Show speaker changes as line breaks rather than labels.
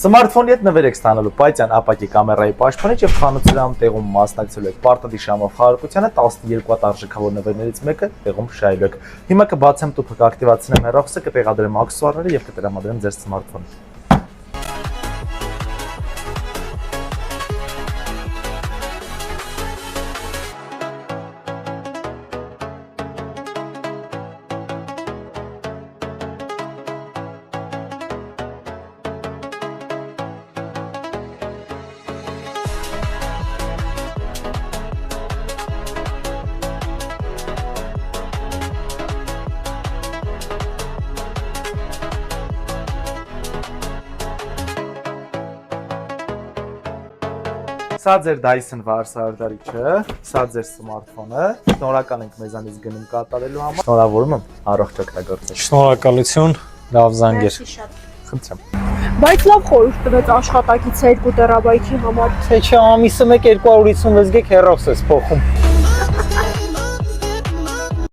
Սմարթֆոնի հետ նվեր եք ստանալու պայծյան ապակի կամերայի պաշտպանիչ եւ խանութներում տեղում մասնակցելու եք պարտադիր ժամով խաղարկությանը 12 արժեքավոր նվերներից մեկը տեղում շահելու եք։ Հիմա կբացեմ տուփը, կակտիվացնեմ հեռախոսը, կտեղադրեմ աքսեսուարները եւ կտրամադրեմ ձեր սմարթֆոնին։ Սա ձեր Dyson վարսարդարիչը, սա ձեր սմարթֆոնը, շնորհակալ ենք մեզանից գնում կատարելու համար, շնորհավորում եմ, առողջ օգտագործեք։
Շնորհակալություն, լավ զանգեր։
Խնդրեմ։
Բայց լավ խորհուրդ տվեց աշխատակից 2 տերաբայթի համար։
Թե չէ ամիսը 1 256 գիգ հեռախոս ես փոխում։